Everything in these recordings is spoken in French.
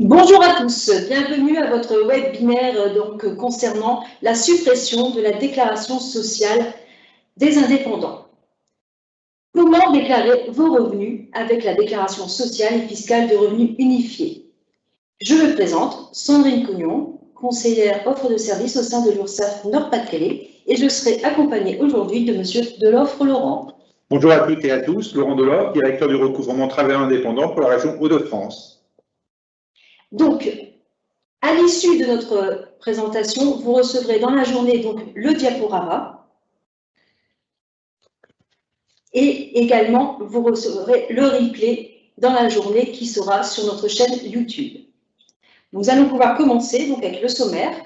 Bonjour à tous, bienvenue à votre webinaire concernant la suppression de la déclaration sociale des indépendants. Comment déclarer vos revenus avec la déclaration sociale et fiscale de revenus unifiée? Je me présente, Sandrine Cognon, conseillère offre de services au sein de l'URSSAF Nord-Pas-de-Calais, et je serai accompagnée aujourd'hui de Monsieur Delofre Laurent. Bonjour à toutes et à tous, Laurent Delofre, directeur du recouvrement travailleurs indépendants pour la région Hauts-de-France. Donc, à l'issue de notre présentation, vous recevrez dans la journée le diaporama et également vous recevrez le replay dans la journée qui sera sur notre chaîne YouTube. Nous allons pouvoir commencer avec le sommaire.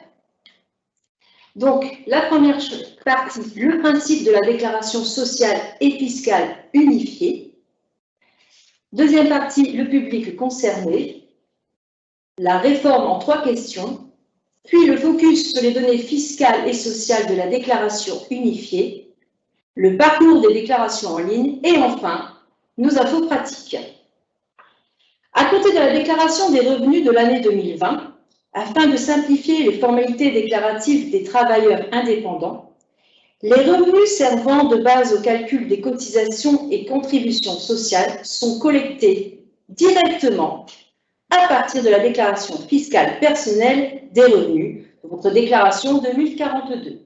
Donc, la première partie, le principe de la déclaration sociale et fiscale unifiée. Deuxième partie, le public concerné. La réforme en 3 questions. Puis le focus sur les données fiscales et sociales de la déclaration unifiée. Le parcours des déclarations en ligne. Et enfin, nos infos pratiques. À compter de la déclaration des revenus de l'année 2020, afin de simplifier les formalités déclaratives des travailleurs indépendants, les revenus servant de base au calcul des cotisations et contributions sociales sont collectés directement à partir de la déclaration fiscale personnelle des revenus, votre déclaration 2042.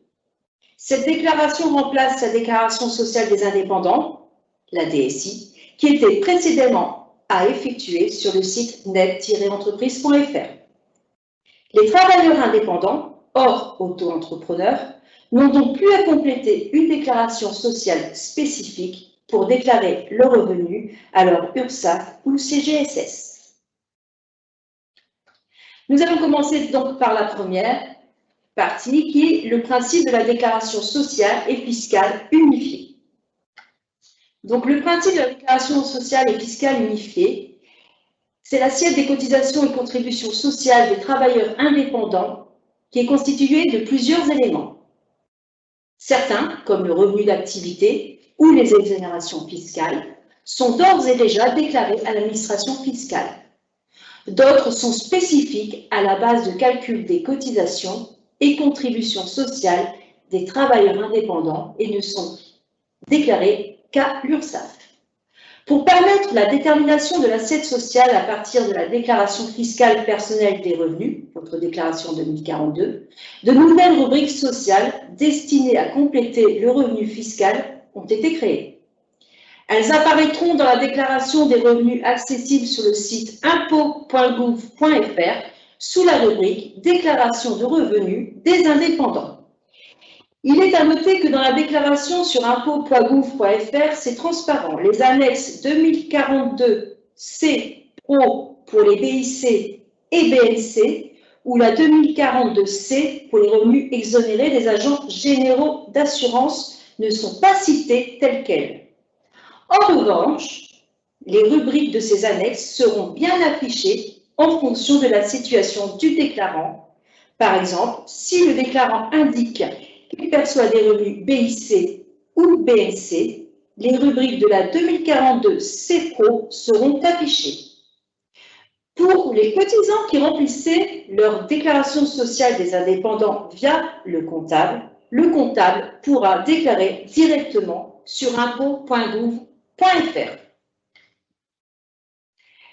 Cette déclaration remplace la déclaration sociale des indépendants, la DSI, qui était précédemment à effectuer sur le site net-entreprise.fr. Les travailleurs indépendants, hors auto-entrepreneurs, n'ont donc plus à compléter une déclaration sociale spécifique pour déclarer leurs revenus à leur URSSAF ou CGSS. Nous allons commencer donc par la première partie qui est le principe de la déclaration sociale et fiscale unifiée. Donc le principe de la déclaration sociale et fiscale unifiée, c'est l'assiette des cotisations et contributions sociales des travailleurs indépendants qui est constituée de plusieurs éléments. Certains, comme le revenu d'activité ou les exonérations fiscales, sont d'ores et déjà déclarés à l'administration fiscale. D'autres sont spécifiques à la base de calcul des cotisations et contributions sociales des travailleurs indépendants et ne sont déclarés qu'à l'URSSAF. Pour permettre la détermination de l'assiette sociale à partir de la déclaration fiscale personnelle des revenus, votre déclaration 2042, de nouvelles rubriques sociales destinées à compléter le revenu fiscal ont été créées. Elles apparaîtront dans la déclaration des revenus accessible sur le site impôts.gouv.fr sous la rubrique « Déclaration de revenus des indépendants ». Il est à noter que dans la déclaration sur impôts.gouv.fr, c'est transparent. Les annexes 2042C Pro pour les BIC et BNC ou la 2042C pour les revenus exonérés des agents généraux d'assurance ne sont pas citées telles quelles. En revanche, les rubriques de ces annexes seront bien affichées en fonction de la situation du déclarant. Par exemple, si le déclarant indique qu'il perçoit des revenus BIC ou BNC, les rubriques de la 2042 CPRO seront affichées. Pour les cotisants qui remplissaient leur déclaration sociale des indépendants via le comptable pourra déclarer directement sur impôts.gouv.fr.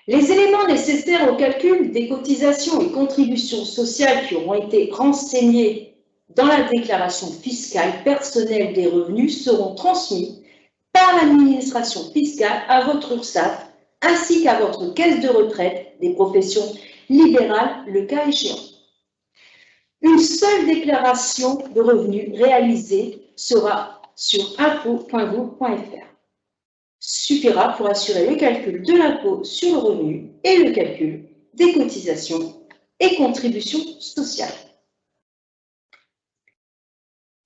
Les éléments nécessaires au calcul des cotisations et contributions sociales qui auront été renseignés dans la déclaration fiscale personnelle des revenus seront transmis par l'administration fiscale à votre URSSAF ainsi qu'à votre caisse de retraite des professions libérales, le cas échéant. Une seule déclaration de revenus réalisée sera sur impôts.gouv.fr. Suffira pour assurer le calcul de l'impôt sur le revenu et le calcul des cotisations et contributions sociales.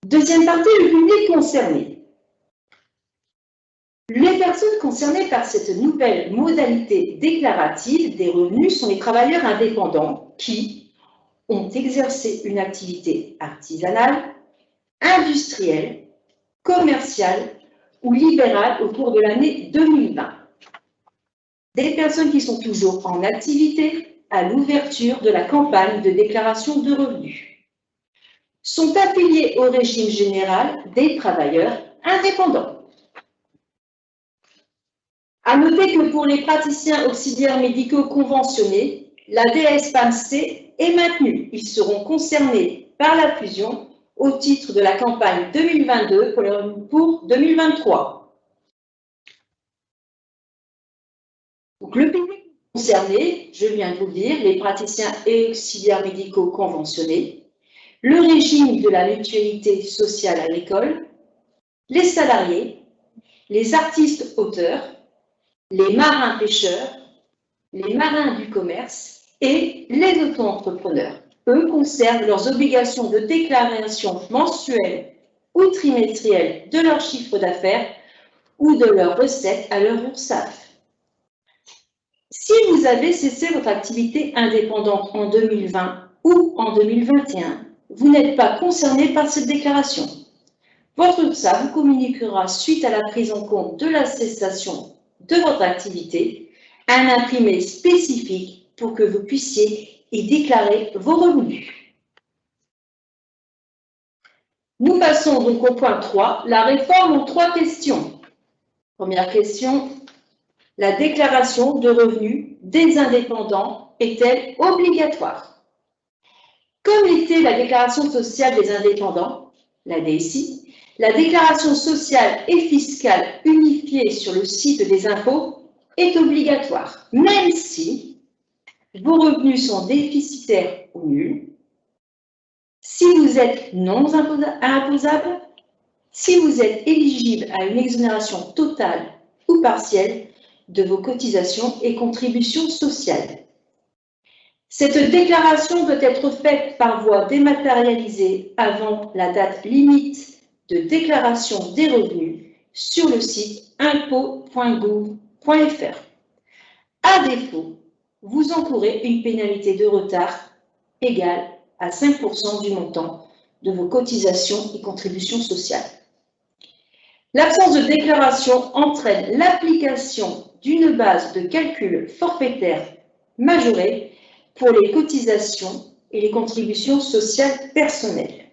Deuxième partie, le public concerné. Les personnes concernées par cette nouvelle modalité déclarative des revenus sont les travailleurs indépendants qui ont exercé une activité artisanale, industrielle, commerciale ou libérale au cours de l'année 2020. Des personnes qui sont toujours en activité à l'ouverture de la campagne de déclaration de revenus sont affiliés au régime général des travailleurs indépendants. À noter que pour les praticiens auxiliaires médicaux conventionnés, la DSPAMC est maintenue. Ils seront concernés par la fusion au titre de la campagne 2022 pour 2023. Donc, le public concerné, je viens de vous le dire, les praticiens et auxiliaires médicaux conventionnés, le régime de la mutualité sociale à l'école, les salariés, les artistes auteurs, les marins pêcheurs, les marins du commerce et les auto-entrepreneurs. Eux conservent leurs obligations de déclaration mensuelle ou trimestrielle de leur chiffre d'affaires ou de leurs recettes à leur URSSAF. Si vous avez cessé votre activité indépendante en 2020 ou en 2021, vous n'êtes pas concerné par cette déclaration. Votre URSSAF vous communiquera, suite à la prise en compte de la cessation de votre activité, un imprimé spécifique pour que vous puissiez y déclarer vos revenus. Nous passons donc au point 3, la réforme en 3 questions. Première question, la déclaration de revenus des indépendants est-elle obligatoire? Comme l'était la déclaration sociale des indépendants, la DSI, la déclaration sociale et fiscale unifiée sur le site des impôts est obligatoire, même si vos revenus sont déficitaires ou nuls, si vous êtes non imposable, si vous êtes éligible à une exonération totale ou partielle de vos cotisations et contributions sociales. Cette déclaration doit être faite par voie dématérialisée avant la date limite de déclaration des revenus sur le site impôts.gouv.fr. À défaut, vous encourez une pénalité de retard égale à 5% du montant de vos cotisations et contributions sociales. L'absence de déclaration entraîne l'application d'une base de calcul forfaitaire majorée pour les cotisations et les contributions sociales personnelles.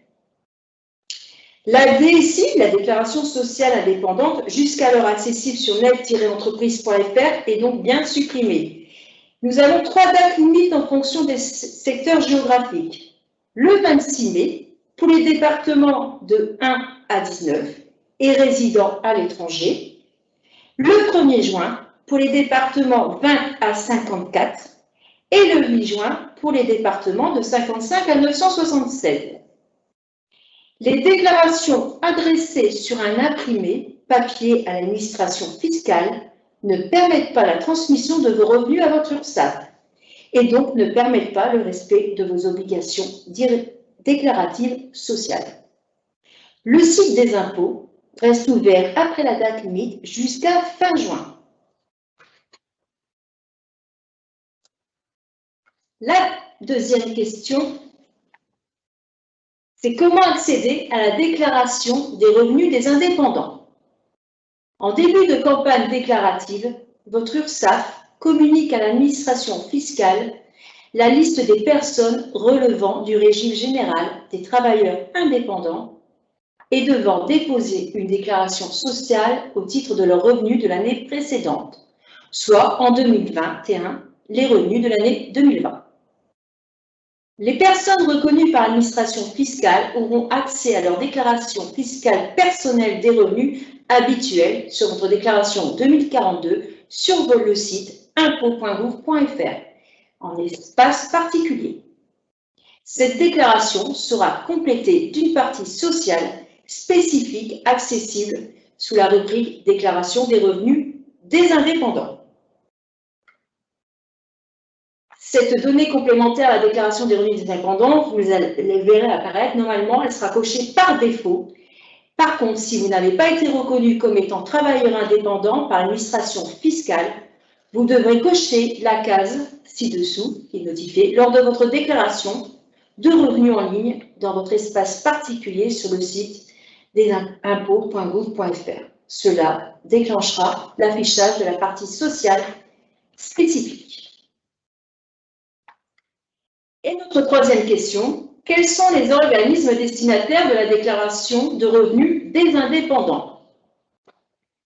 La DSI, la déclaration sociale indépendante, jusqu'alors accessible sur net-entreprise.fr, est donc bien supprimée. Nous avons 3 dates limites en fonction des secteurs géographiques. Le 26 mai, pour les départements de 1 à 19 et résidents à l'étranger. Le 1er juin, pour les départements 20 à 54 et le 8 juin, pour les départements de 55 à 976. Les déclarations adressées sur un imprimé papier à l'administration fiscale ne permettent pas la transmission de vos revenus à votre URSSAF et donc ne permettent pas le respect de vos obligations déclaratives sociales. Le site des impôts reste ouvert après la date limite jusqu'à fin juin. La deuxième question, c'est comment accéder à la déclaration des revenus des indépendants. En début de campagne déclarative, votre URSSAF communique à l'administration fiscale la liste des personnes relevant du régime général des travailleurs indépendants et devant déposer une déclaration sociale au titre de leurs revenus de l'année précédente, soit en 2021, les revenus de l'année 2020. Les personnes reconnues par l'administration fiscale auront accès à leur déclaration fiscale personnelle des revenus habituelle sur votre déclaration 2042 sur le site impôts.gouv.fr en espace particulier. Cette déclaration sera complétée d'une partie sociale spécifique accessible sous la rubrique déclaration des revenus des indépendants. Cette donnée complémentaire à la déclaration des revenus des indépendants, vous les verrez apparaître, normalement, elle sera cochée par défaut. Par contre, si vous n'avez pas été reconnu comme étant travailleur indépendant par l'administration fiscale, vous devrez cocher la case ci-dessous, qui est notifiée, lors de votre déclaration de revenus en ligne dans votre espace particulier sur le site des impôts.gouv.fr. Cela déclenchera l'affichage de la partie sociale spécifique. Et notre troisième question, quels sont les organismes destinataires de la déclaration de revenus des indépendants?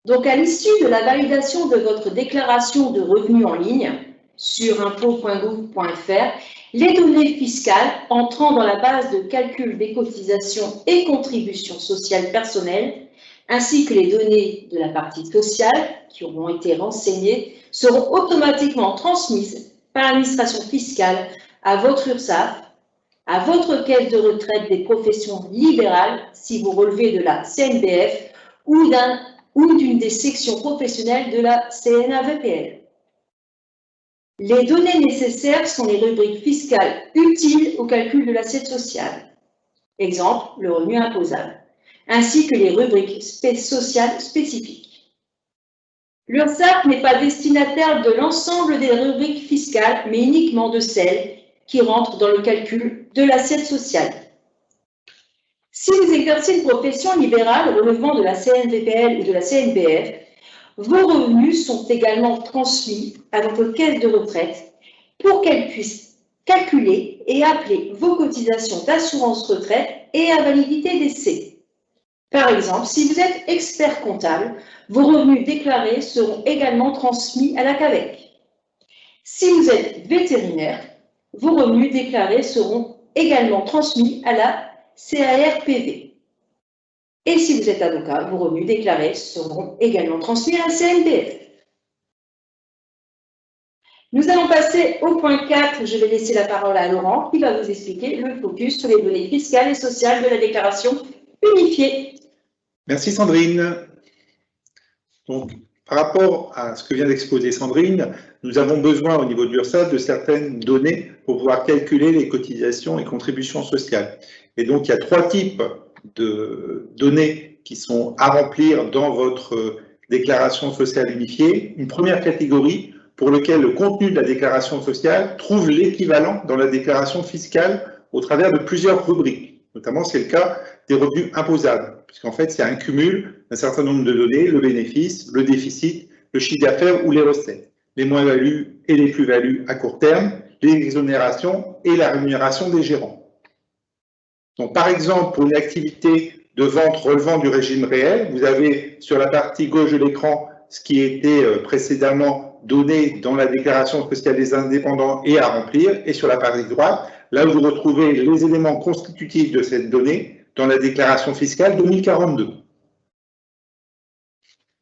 Donc, à l'issue de la validation de votre déclaration de revenus en ligne sur impôts.gouv.fr, les données fiscales entrant dans la base de calcul des cotisations et contributions sociales personnelles, ainsi que les données de la partie sociale qui auront été renseignées, seront automatiquement transmises par l'administration fiscale à votre URSSAF, à votre caisse de retraite des professions libérales, si vous relevez de la CNBF ou d'une des sections professionnelles de la CNAVPL. Les données nécessaires sont les rubriques fiscales utiles au calcul de l'assiette sociale, exemple le revenu imposable, ainsi que les rubriques sociales spécifiques. L'URSSAF n'est pas destinataire de l'ensemble des rubriques fiscales, mais uniquement de celles qui rentrent dans le calcul de l'assiette sociale. Si vous exercez une profession libérale relevant de la CNVPL ou de la CNBF, vos revenus sont également transmis à votre caisse de retraite pour qu'elle puisse calculer et appeler vos cotisations d'assurance retraite et à validité d'essai. Par exemple, si vous êtes expert comptable, vos revenus déclarés seront également transmis à la CAVEC. Si vous êtes vétérinaire, vos revenus déclarés seront également transmis à la CARPV. Et si vous êtes avocat, vos revenus déclarés seront également transmis à la CNBF. Nous allons passer au point 4. Je vais laisser la parole à Laurent qui va vous expliquer le focus sur les données fiscales et sociales de la déclaration unifiée. Merci Sandrine. Donc, par rapport à ce que vient d'exposer Sandrine, nous avons besoin au niveau de l'URSSAF de certaines données pour pouvoir calculer les cotisations et contributions sociales. Et donc, il y a trois types de données qui sont à remplir dans votre déclaration sociale unifiée. Une première catégorie pour laquelle le contenu de la déclaration sociale trouve l'équivalent dans la déclaration fiscale au travers de plusieurs rubriques. Notamment, c'est le cas des revenus imposables, puisqu'en fait, c'est un cumul d'un certain nombre de données, le bénéfice, le déficit, le chiffre d'affaires ou les recettes, les moins-values et les plus-values à court terme, les exonérations et la rémunération des gérants. Donc, par exemple, pour une activité de vente relevant du régime réel, vous avez sur la partie gauche de l'écran ce qui était précédemment donné dans la déclaration sociale des indépendants et à remplir, et sur la partie droite, là où vous retrouvez les éléments constitutifs de cette donnée dans la déclaration fiscale 2042.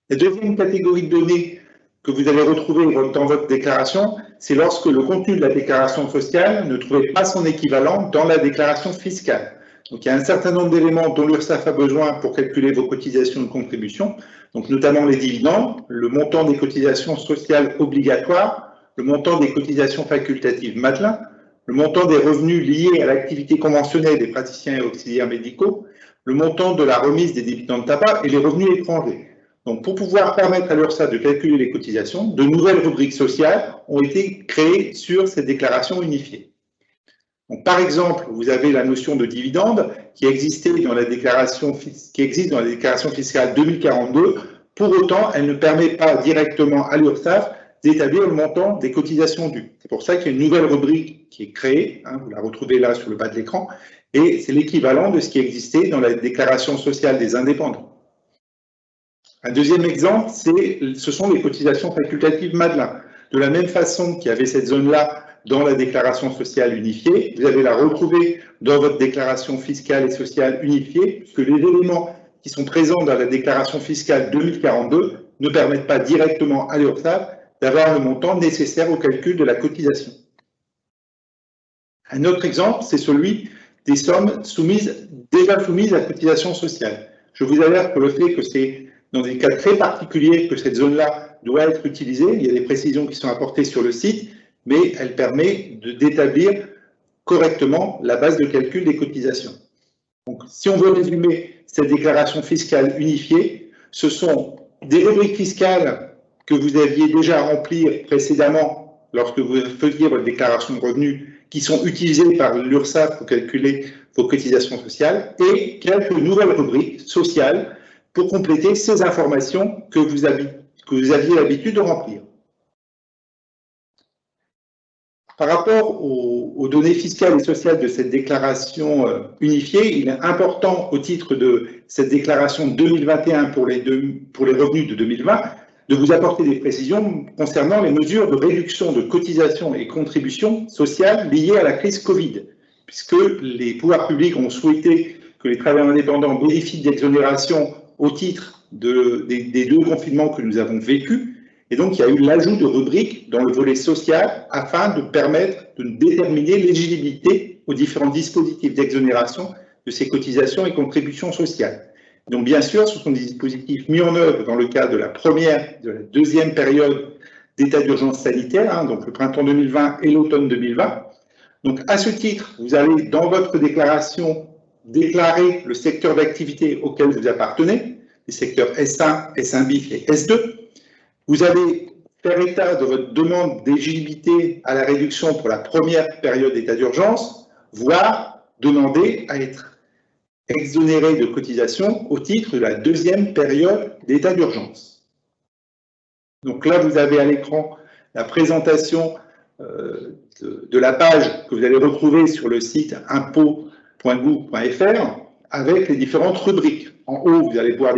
La deuxième catégorie de données que vous allez retrouver dans votre déclaration, c'est lorsque le contenu de la déclaration sociale ne trouvait pas son équivalent dans la déclaration fiscale. Donc, il y a un certain nombre d'éléments dont l'URSSAF a besoin pour calculer vos cotisations de contribution, donc notamment les dividendes, le montant des cotisations sociales obligatoires, le montant des cotisations facultatives Madelin, le montant des revenus liés à l'activité conventionnelle des praticiens et auxiliaires médicaux, le montant de la remise des dividendes de tabac et les revenus étrangers. Donc, pour pouvoir permettre à l'URSSAF de calculer les cotisations, de nouvelles rubriques sociales ont été créées sur ces déclarations unifiées. Donc, par exemple, vous avez la notion de dividende qui existe dans la déclaration fiscale 2042. Pour autant, elle ne permet pas directement à l'URSSAF d'établir le montant des cotisations dues. C'est pour ça qu'il y a une nouvelle rubrique qui est créée, vous la retrouvez là sur le bas de l'écran, et c'est l'équivalent de ce qui existait dans la déclaration sociale des indépendants. Un deuxième exemple, ce sont les cotisations facultatives Madelin. De la même façon qu'il y avait cette zone-là dans la déclaration sociale unifiée, vous allez la retrouver dans votre déclaration fiscale et sociale unifiée, puisque les éléments qui sont présents dans la déclaration fiscale 2042 ne permettent pas directement à l'URSSAF d'avoir le montant nécessaire au calcul de la cotisation. Un autre exemple, c'est celui des sommes déjà soumises à cotisation sociale. Je vous alerte pour le fait que c'est dans des cas très particuliers que cette zone-là doit être utilisée. Il y a des précisions qui sont apportées sur le site, mais elle permet d'établir correctement la base de calcul des cotisations. Donc, si on veut résumer cette déclaration fiscale unifiée, ce sont des rubriques fiscales que vous aviez déjà à remplir précédemment lorsque vous faisiez votre déclaration de revenus qui sont utilisées par l'URSSAF pour calculer vos cotisations sociales et quelques nouvelles rubriques sociales pour compléter ces informations que vous aviez l'habitude de remplir. Par rapport aux données fiscales et sociales de cette déclaration unifiée, il est important, au titre de cette déclaration 2021 pour les revenus de 2020, de vous apporter des précisions concernant les mesures de réduction de cotisations et contributions sociales liées à la crise Covid, puisque les pouvoirs publics ont souhaité que les travailleurs indépendants bénéficient d'exonérations au titre des 2 confinements que nous avons vécus. Et donc, il y a eu l'ajout de rubriques dans le volet social afin de permettre de déterminer l'éligibilité aux différents dispositifs d'exonération de ces cotisations et contributions sociales. Donc, bien sûr, ce sont des dispositifs mis en œuvre dans le cadre de la deuxième période d'état d'urgence sanitaire, donc le printemps 2020 et l'automne 2020. Donc, à ce titre, vous allez, dans votre déclaration, déclarer le secteur d'activité auquel vous appartenez, les secteurs S1, S1 bis et S2. Vous allez faire état de votre demande d'éligibilité à la réduction pour la première période d'état d'urgence, voire demander à être exonéré de cotisation au titre de la deuxième période d'état d'urgence. Donc là, vous avez à l'écran la présentation de la page que vous allez retrouver sur le site impôts.gouv.fr avec les différentes rubriques. En haut, vous allez pouvoir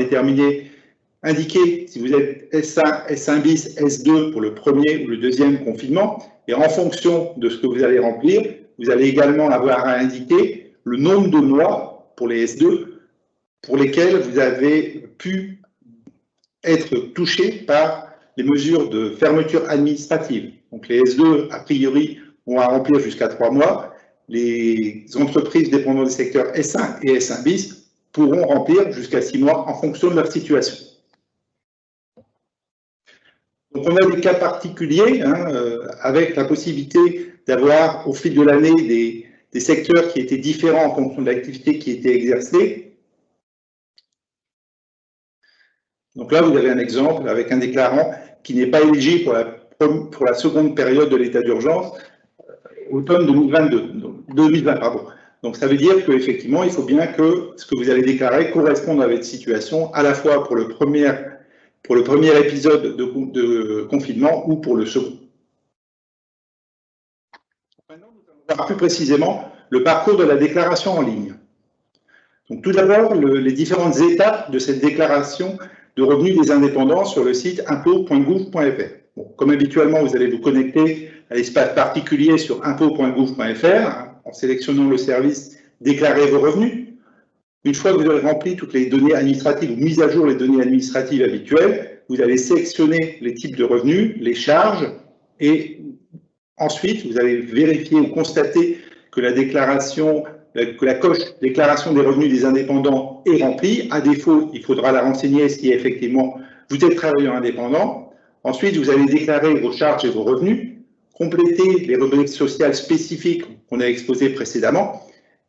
indiquer si vous êtes S1, S1 bis, S2 pour le premier ou le deuxième confinement, et en fonction de ce que vous allez remplir, vous allez également avoir à indiquer le nombre de mois pour les S2 pour lesquels vous avez pu être touché par les mesures de fermeture administrative. Donc les S2, a priori, vont à remplir jusqu'à 3 mois. Les entreprises dépendant des secteurs S1 et S1 bis pourront remplir jusqu'à 6 mois en fonction de leur situation. Donc on a des cas particuliers avec la possibilité d'avoir au fil de l'année des secteurs qui étaient différents en fonction de l'activité qui était exercée. Donc là, vous avez un exemple avec un déclarant qui n'est pas éligible pour la seconde période de l'état d'urgence, automne 2020. Donc ça veut dire qu'effectivement, il faut bien que ce que vous allez déclarer corresponde à votre situation, à la fois pour le premier épisode de confinement ou pour le second. Maintenant, nous allons voir plus précisément le parcours de la déclaration en ligne. Donc, tout d'abord, les différentes étapes de cette déclaration de revenus des indépendants sur le site impôts.gouv.fr. Bon, comme habituellement, vous allez vous connecter à l'espace particulier sur impôts.gouv.fr en sélectionnant le service « Déclarer vos revenus ». Une fois que vous aurez rempli toutes les données administratives ou mis à jour les données administratives habituelles, vous allez sélectionner les types de revenus, les charges, et ensuite vous allez vérifier ou constater que la coche déclaration des revenus des indépendants est remplie. À défaut, il faudra la renseigner si effectivement vous êtes travailleur indépendant. Ensuite, vous allez déclarer vos charges et vos revenus, compléter les rubriques sociales spécifiques qu'on a exposées précédemment.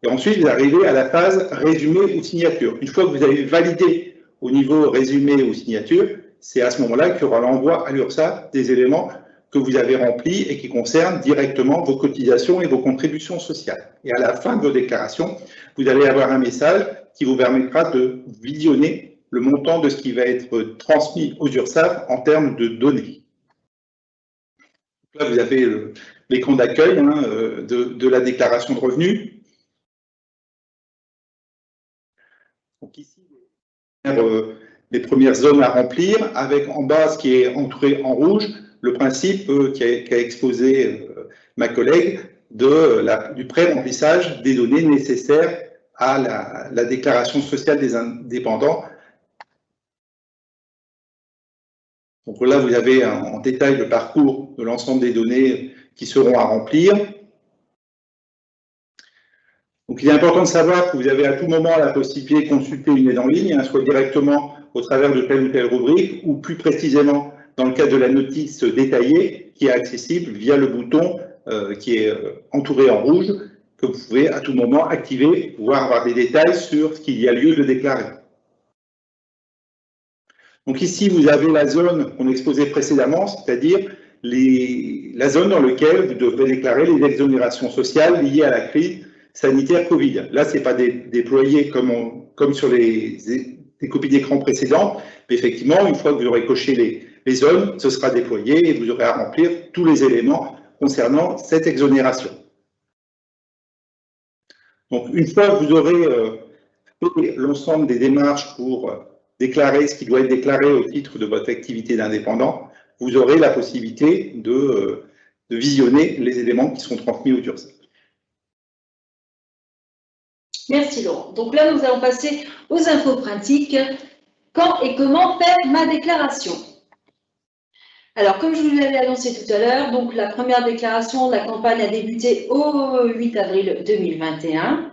Et ensuite, vous arrivez à la phase résumé ou signature. Une fois que vous avez validé au niveau résumé ou signature, c'est à ce moment-là qu'il y aura l'envoi à l'URSSAF des éléments que vous avez remplis et qui concernent directement vos cotisations et vos contributions sociales. Et à la fin de vos déclarations, vous allez avoir un message qui vous permettra de visionner le montant de ce qui va être transmis aux URSSAF en termes de données. Là, vous avez l'écran d'accueil de la déclaration de revenus. Donc ici, les premières zones à remplir, avec en bas ce qui est entouré en rouge, le principe qu'a exposé ma collègue du pré-remplissage des données nécessaires à la déclaration sociale des indépendants. Donc là, vous avez en détail le parcours de l'ensemble des données qui seront à remplir. Donc, il est important de savoir que vous avez à tout moment la possibilité de consulter une aide en ligne, soit directement au travers de telle ou telle rubrique, ou plus précisément dans le cadre de la notice détaillée qui est accessible via le bouton qui est entouré en rouge, que vous pouvez à tout moment activer, voire avoir des détails sur ce qu'il y a lieu de déclarer. Donc ici, vous avez la zone qu'on exposait précédemment, c'est-à-dire la zone dans laquelle vous devrez déclarer les exonérations sociales liées à la crise sanitaire Covid. Là, ce n'est pas déployé comme sur les copies d'écran précédentes, mais effectivement, une fois que vous aurez coché les zones, ce sera déployé et vous aurez à remplir tous les éléments concernant cette exonération. Donc, une fois que vous aurez fait l'ensemble des démarches pour déclarer ce qui doit être déclaré au titre de votre activité d'indépendant, vous aurez la possibilité de visionner les éléments qui seront transmis au DURSSAF. Merci Laurent. Donc là, nous allons passer aux infos pratiques. Quand et comment faire ma déclaration? Alors, comme je vous l'avais annoncé tout à l'heure, donc la première déclaration de la campagne a débuté au 8 avril 2021.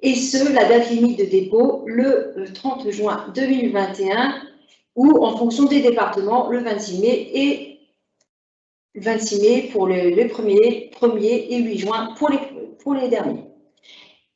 Et ce, la date limite de dépôt, le 30 juin 2021, ou en fonction des départements, le 26 mai et 26 mai pour le 1er et 8 juin pour les derniers.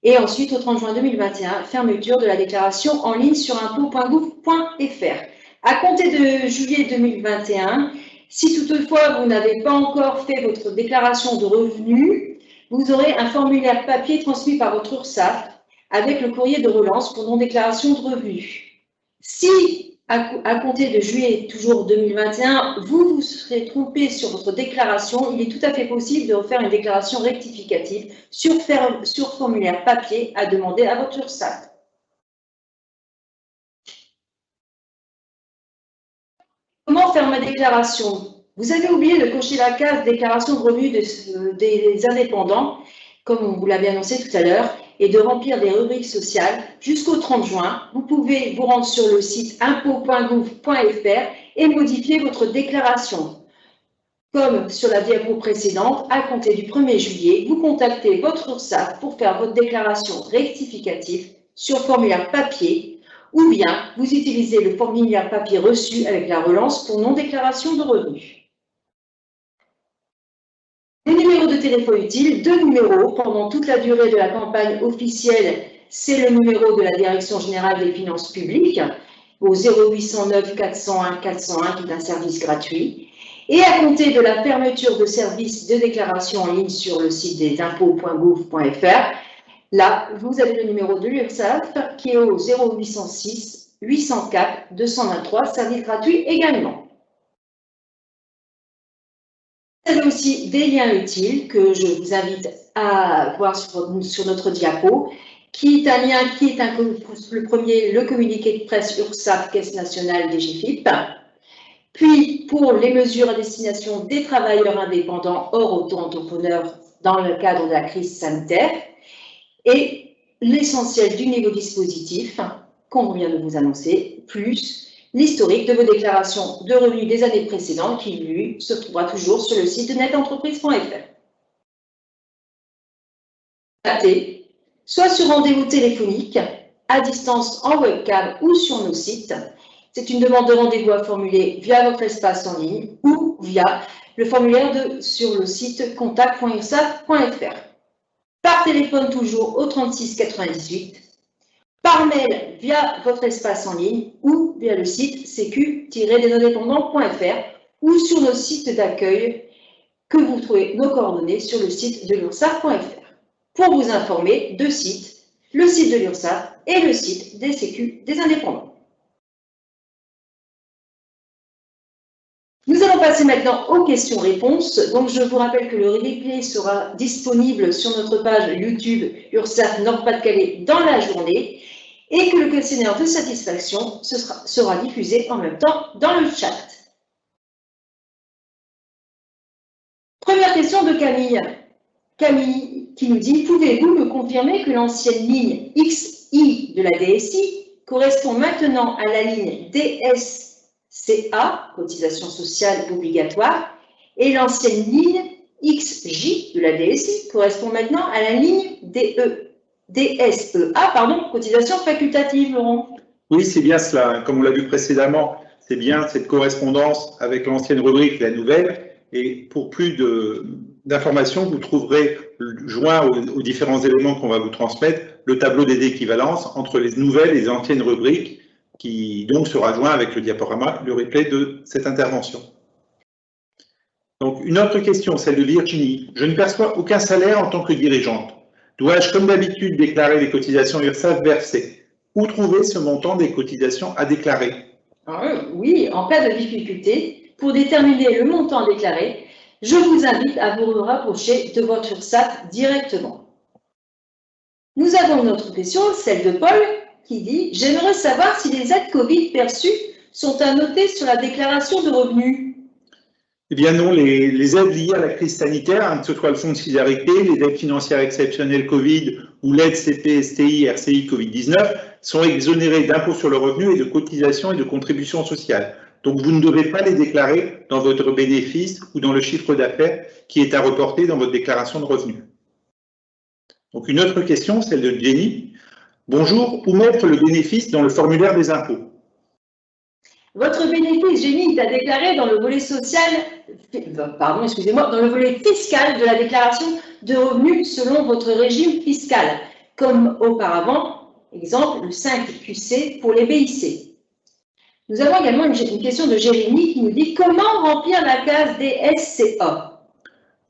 Et ensuite, au 30 juin 2021, fermeture de la déclaration en ligne sur impôts.gouv.fr. À compter de juillet 2021, si toutefois vous n'avez pas encore fait votre déclaration de revenus, vous aurez un formulaire papier transmis par votre URSSAF avec le courrier de relance pour non-déclaration de revenus. Si, à compter de juillet toujours 2021, vous vous serez trompé sur votre déclaration, il est tout à fait possible de refaire une déclaration rectificative sur formulaire papier à demander à votre URSSAF. Comment faire ma déclaration? Vous avez oublié de cocher la case déclaration de revenus des indépendants, comme on vous l'avait annoncé tout à l'heure, et de remplir des rubriques sociales. Jusqu'au 30 juin, vous pouvez vous rendre sur le site impôts.gouv.fr et modifier votre déclaration. Comme sur la diapo précédente, à compter du 1er juillet, vous contactez votre URSSAF pour faire votre déclaration rectificative sur formulaire papier, ou bien vous utilisez le formulaire papier reçu avec la relance pour non-déclaration de revenus. Les numéros de téléphone utiles, 2 numéros pendant toute la durée de la campagne officielle, c'est le numéro de la Direction générale des finances publiques, au 0809 401 401 qui est un service gratuit. Et à compter de la fermeture de service de déclaration en ligne sur le site des impôts.gouv.fr, là, vous avez le numéro de l'URSSAF qui est au 0806 804 223, service gratuit également. Vous avez aussi des liens utiles que je vous invite à voir sur notre diapo, qui est un lien qui est le premier, le communiqué de presse URSSAF, Caisse nationale DGFiP. Puis, pour les mesures à destination des travailleurs indépendants hors auto-entrepreneurs dans le cadre de la crise sanitaire, et l'essentiel du nouveau dispositif qu'on vient de vous annoncer, plus l'historique de vos déclarations de revenus des années précédentes qui, lui, se trouvera toujours sur le site de netentreprise.fr. Soit sur rendez-vous téléphonique, à distance en webcam ou sur nos sites. C'est une demande de rendez-vous à formuler via votre espace en ligne ou via le formulaire sur le site contact.ursaf.fr. Par téléphone toujours au 36 98, par mail via votre espace en ligne ou via le site sécu-desindépendants.fr ou sur nos sites d'accueil que vous trouvez nos coordonnées sur le site de l'ursaf.fr. Pour vous informer, 2 sites, le site de l'URSSAF et le site des Sécu des indépendants. Nous allons passer maintenant aux questions-réponses. Donc, je vous rappelle que le replay sera disponible sur notre page YouTube URSSAF Nord-Pas-de-Calais dans la journée et que le questionnaire de satisfaction sera diffusé en même temps dans le chat. Première question de Camille. Camille qui nous dit « Pouvez-vous me confirmer que l'ancienne ligne XI de la DSI correspond maintenant à la ligne DSCA, cotisation sociale obligatoire, et l'ancienne ligne XJ de la DSI correspond maintenant à la ligne DSEA, cotisation facultative, Laurent ?» Oui, c'est bien cela. Comme on l'a vu précédemment, c'est bien cette correspondance avec l'ancienne rubrique et la nouvelle. Et pour plus d'informations, vous trouverez, joint aux différents éléments qu'on va vous transmettre, le tableau des équivalences entre les nouvelles et les anciennes rubriques, qui donc sera joint avec le diaporama, le replay de cette intervention. Donc, une autre question, celle de Virginie. Je ne perçois aucun salaire en tant que dirigeante. Dois-je, comme d'habitude, déclarer les cotisations URSSAF versées? Où trouver ce montant des cotisations à déclarer? Oui, en cas de difficulté, pour déterminer le montant déclaré, Je vous invite à vous rapprocher de votre URSSAF directement. Nous avons une autre question, celle de Paul, qui dit « J'aimerais savoir si les aides Covid perçues sont à noter sur la déclaration de revenus ». Eh bien non, les aides liées à la crise sanitaire, que ce soit le fonds de solidarité, les aides financières exceptionnelles Covid ou l'aide CP-STI, RCI Covid-19, sont exonérées d'impôts sur le revenu et de cotisations et de contributions sociales. Donc vous ne devez pas les déclarer dans votre bénéfice ou dans le chiffre d'affaires qui est à reporter dans votre déclaration de revenus. Donc une autre question, celle de Jenny. Bonjour, où mettre le bénéfice dans le formulaire des impôts? Votre bénéfice, Jenny, est à déclarer dans le volet social, pardon, excusez-moi, dans le volet fiscal de la déclaration de revenus selon votre régime fiscal, comme auparavant, exemple, le 5QC pour les BIC. Nous avons également une question de Jérémy qui nous dit « Comment remplir la case des SCA ?»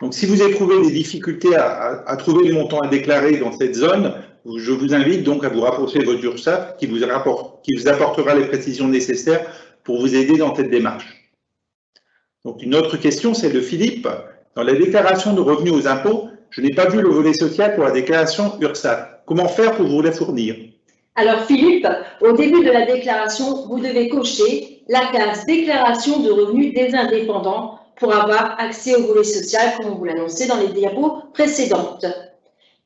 Donc, si vous éprouvez des difficultés à trouver les montants à déclarer dans cette zone, je vous invite donc à vous rapprocher de votre URSSAF qui vous apportera les précisions nécessaires pour vous aider dans cette démarche. Donc, une autre question, c'est de Philippe. Dans la déclaration de revenus aux impôts, je n'ai pas vu le volet social pour la déclaration URSSAF. Comment faire pour vous la fournir? Alors Philippe, au début de la déclaration, vous devez cocher la case déclaration de revenus des indépendants pour avoir accès au volet social, comme on vous l'annonçait dans les diapos précédentes.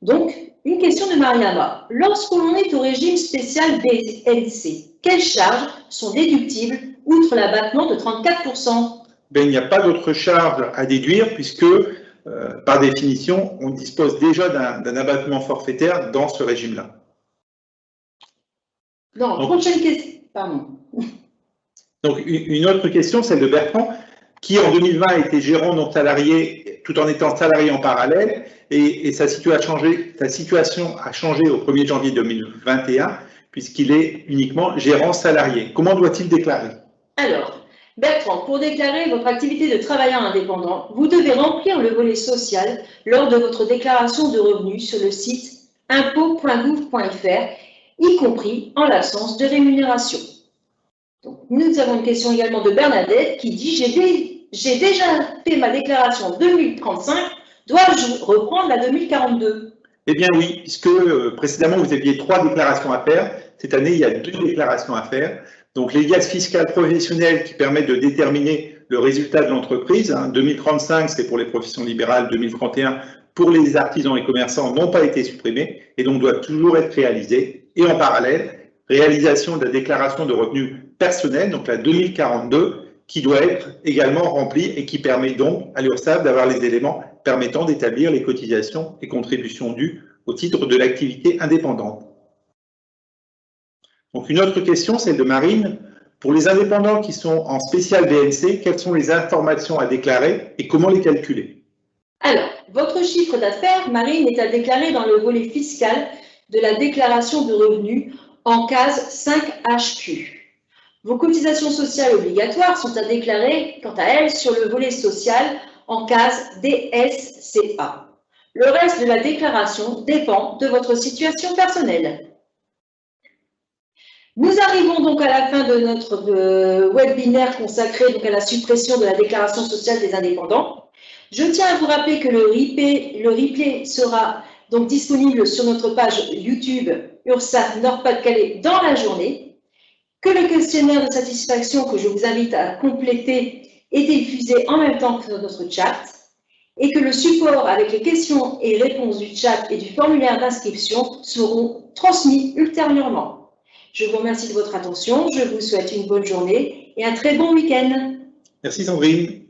Donc, une question de Mariana. Lorsque l'on est au régime spécial BNC, quelles charges sont déductibles outre l'abattement de 34%? Il n'y a pas d'autres charges à déduire puisque, par définition, on dispose déjà d'un abattement forfaitaire dans ce régime-là. Non, prochaine question. Pardon. Donc, une autre question, celle de Bertrand, qui en 2020 était gérant non salarié tout en étant salarié en parallèle et sa situation a changé au 1er janvier 2021 puisqu'il est uniquement gérant salarié. Comment doit-il déclarer? Alors, Bertrand, pour déclarer votre activité de travailleur indépendant, vous devez remplir le volet social lors de votre déclaration de revenus sur le site impôts.gouv.fr, y compris en l'absence de rémunération. Donc, nous avons une question également de Bernadette qui dit « J'ai déjà fait ma déclaration 2035, dois-je reprendre la 2042 ?» Eh bien oui, puisque précédemment vous aviez 3 déclarations à faire, cette année il y a 2 déclarations à faire. Donc les liasses fiscales professionnelles qui permettent de déterminer le résultat de l'entreprise, 2035 c'est pour les professions libérales, 2031 pour les artisans et commerçants n'ont pas été supprimées et donc doivent toujours être réalisées. Et en parallèle, réalisation de la déclaration de revenus personnels, donc la 2042, qui doit être également remplie et qui permet donc à l'URSSAF d'avoir les éléments permettant d'établir les cotisations et contributions dues au titre de l'activité indépendante. Donc une autre question, celle de Marine. Pour les indépendants qui sont en spécial BNC, quelles sont les informations à déclarer et comment les calculer? Alors, votre chiffre d'affaires, Marine, est à déclarer dans le volet fiscal de la déclaration de revenus en case 5HQ. Vos cotisations sociales obligatoires sont à déclarer, quant à elles, sur le volet social en case DSCA. Le reste de la déclaration dépend de votre situation personnelle. Nous arrivons donc à la fin de notre webinaire consacré donc à la suppression de la déclaration sociale des indépendants. Je tiens à vous rappeler que le replay sera donc disponible sur notre page YouTube URSSAF Nord-Pas-de-Calais dans la journée, que le questionnaire de satisfaction que je vous invite à compléter est diffusé en même temps que notre chat et que le support avec les questions et réponses du chat et du formulaire d'inscription seront transmis ultérieurement. Je vous remercie de votre attention, je vous souhaite une bonne journée et un très bon week-end. Merci Sandrine.